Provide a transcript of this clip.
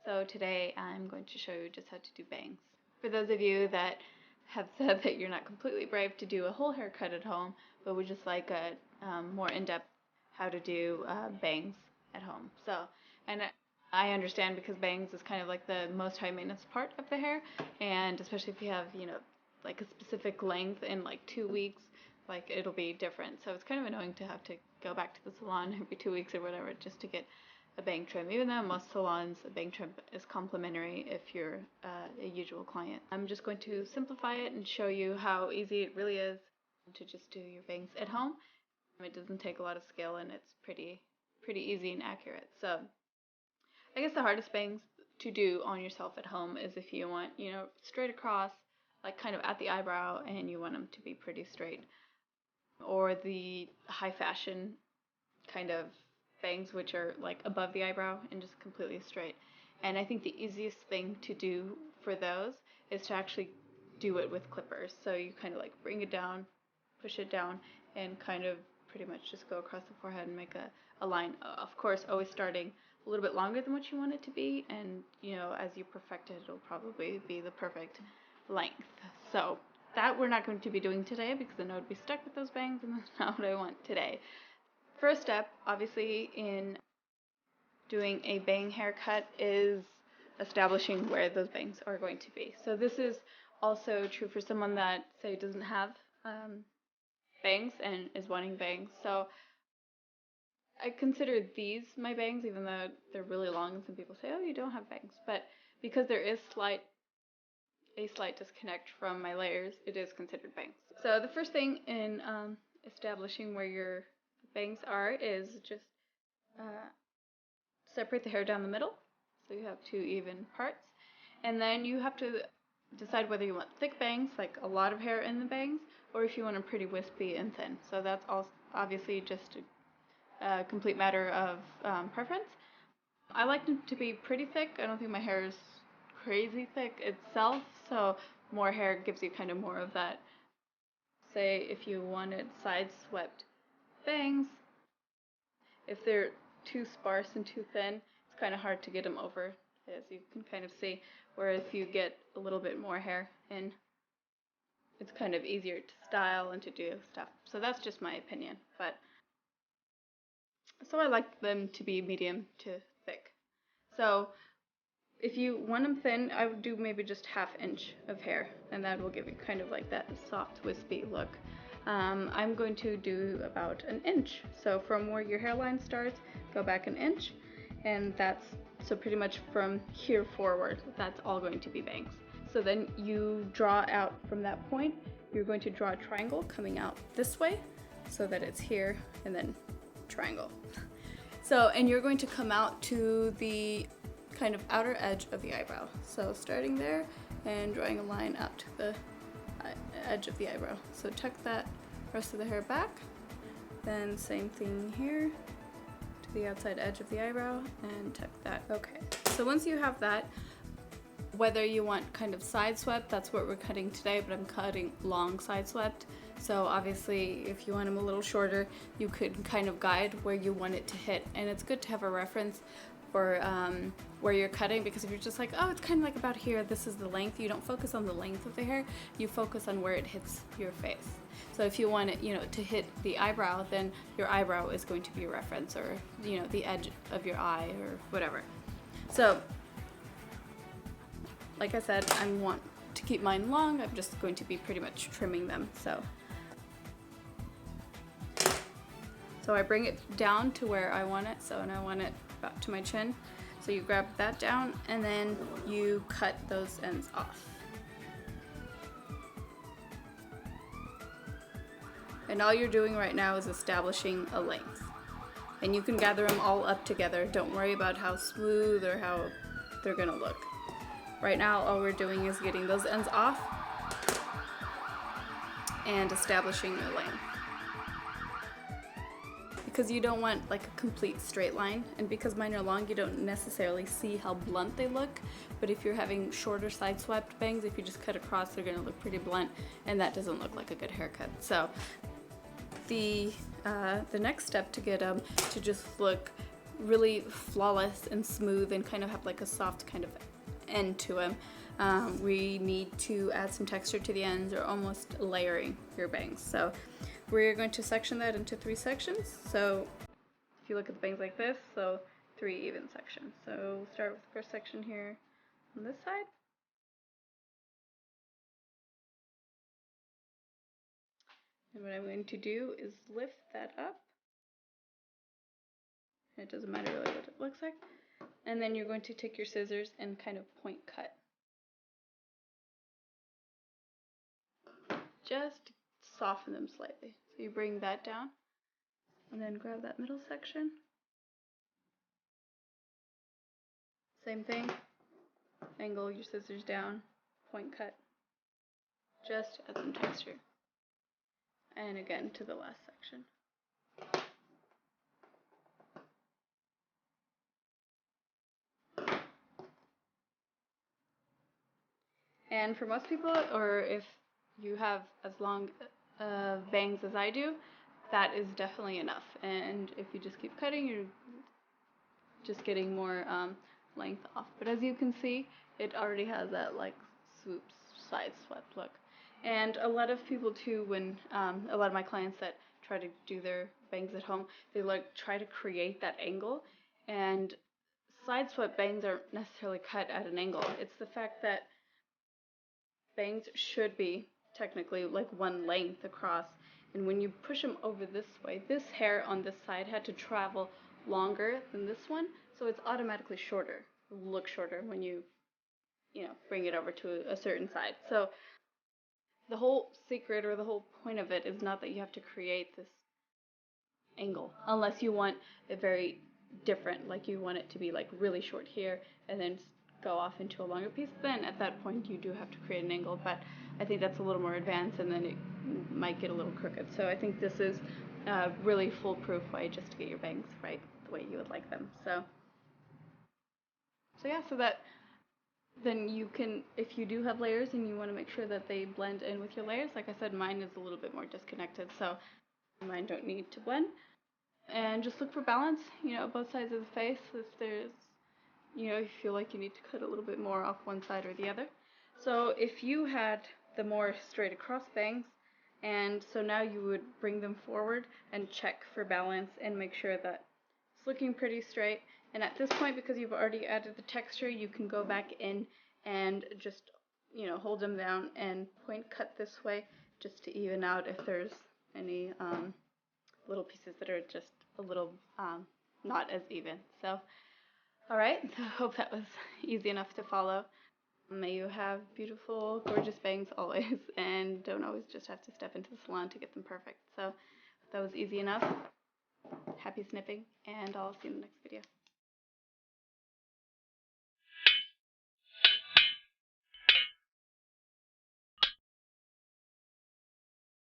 So today I'm going to show you just how to do bangs. For those of you that have said that you're not completely brave to do a whole haircut at home, but would just like a more in-depth how to do bangs at home. And I understand because bangs is kind of like the most high maintenance part of the hair, and especially if you have, like a specific length in like 2 weeks, like it'll be different. So it's kind of annoying to have to go back to the salon every 2 weeks or whatever just to get a bang trim, even though most salons a bang trim is complimentary if you're a usual client. I'm just going to simplify it and show you how easy it really is to just do your bangs at home. It doesn't take a lot of skill and it's pretty easy and accurate. So I guess the hardest bangs to do on yourself at home is if you want, straight across, like kind of at the eyebrow, and you want them to be pretty straight, or the high fashion kind of bangs which are like above the eyebrow and just completely straight. And I think the easiest thing to do for those is to actually do it with clippers. So you kind of like bring it down, push it down, and kind of pretty much just go across the forehead and make a line. Of course, always starting a little bit longer than what you want it to be, and as you perfect it, it'll probably be the perfect length. So that we're not going to be doing today because then I would be stuck with those bangs, and that's not what I want today. First step, obviously, in doing a bang haircut is establishing where those bangs are going to be. So this is also true for someone that, say, doesn't have bangs and is wanting bangs. So I consider these my bangs, even though they're really long and some people say, oh, you don't have bangs. But because there is a slight disconnect from my layers, it is considered bangs. So the first thing in establishing where your bangs are is just separate the hair down the middle, so you have 2 even parts, and then you have to decide whether you want thick bangs, like a lot of hair in the bangs, or if you want them pretty wispy and thin. So that's all obviously just a complete matter of preference. I like them to be pretty thick. I don't think my hair is crazy thick itself, so more hair gives you kind of more of that. Say if you wanted side swept bangs, if they're too sparse and too thin, it's kind of hard to get them over, as you can kind of see, where if you get a little bit more hair in, it's kind of easier to style and to do stuff. So that's just my opinion, but so I like them to be medium to thick. So if you want them thin, I would do maybe just 1/2 inch of hair, and that will give you kind of like that soft, wispy look. I'm going to do about 1 inch. So from where your hairline starts, go back 1 inch, and that's, so pretty much from here forward, that's all going to be bangs. So then you draw out from that point, you're going to draw a triangle coming out this way, so that it's here, and then triangle. So, and you're going to come out to the kind of outer edge of the eyebrow. So starting there and drawing a line out to the edge of the eyebrow. So tuck that rest of the hair back, then same thing here to the outside edge of the eyebrow and tuck that. Okay, so once you have that, whether you want kind of side swept, that's what we're cutting today, but I'm cutting long side swept. So obviously if you want them a little shorter, you could kind of guide where you want it to hit, and it's good to have a reference for where you're cutting, because if you're just like, oh, it's kind of like about here, this is the length, you don't focus on the length of the hair, you focus on where it hits your face. So if you want it, to hit the eyebrow, then your eyebrow is going to be a reference, or the edge of your eye or whatever. So like I said, I want to keep mine long. I'm just going to be pretty much trimming them. So I bring it down to where I want it, and I want it about to my chin. So you grab that down and then you cut those ends off. And all you're doing right now is establishing a length. And you can gather them all up together. Don't worry about how smooth or how they're gonna look. Right now all we're doing is getting those ends off and establishing a length. Because you don't want like a complete straight line, and because mine are long, you don't necessarily see how blunt they look. But if you're having shorter side swept bangs, if you just cut across, they're gonna look pretty blunt, and that doesn't look like a good haircut. So the next step to get them to just look really flawless and smooth and kind of have like a soft kind of end to them, we need to add some texture to the ends, or almost layering your bangs. So we're going to section that into 3 sections. So if you look at the bangs like this, so 3 even sections. So we'll start with the first section here on this side. And what I'm going to do is lift that up. It doesn't matter really what it looks like. And then you're going to take your scissors and kind of point cut. Just soften them slightly. So you bring that down and then grab that middle section. Same thing. Angle your scissors down, point cut. Just add some texture. And again to the last section. And for most people, or if you have as long bangs as I do, that is definitely enough. And if you just keep cutting, you're just getting more length off. But as you can see, it already has that like swoop, side swept look. And a lot of people too, when a lot of my clients that try to do their bangs at home, they like try to create that angle. And side swept bangs aren't necessarily cut at an angle. It's the fact that bangs should be technically like one length across, and when you push them over this way, this hair on this side had to travel longer than this one, so it's automatically shorter, look shorter when you bring it over to a certain side. So the whole secret, or the whole point of it, is not that you have to create this angle, unless you want it very different, like you want it to be like really short here and then go off into a longer piece. Then at that point you do have to create an angle, but I think that's a little more advanced and then it might get a little crooked. So I think this is a really foolproof way just to get your bangs right the way you would like them. So yeah, so that then you can, if you do have layers and you want to make sure that they blend in with your layers, like I said, mine is a little bit more disconnected, so mine don't need to blend. And just look for balance, both sides of the face. If there's, you feel like you need to cut a little bit more off one side or the other. So if you had the more straight across bangs, and so now you would bring them forward and check for balance and make sure that it's looking pretty straight. And at this point, because you've already added the texture, you can go back in and just, hold them down and point cut this way just to even out if there's any little pieces that are just a little not as even. So, alright, so I hope that was easy enough to follow. May you have beautiful, gorgeous bangs always, and don't always just have to step into the salon to get them perfect. So, that was easy enough. Happy snipping, and I'll see you in the next video.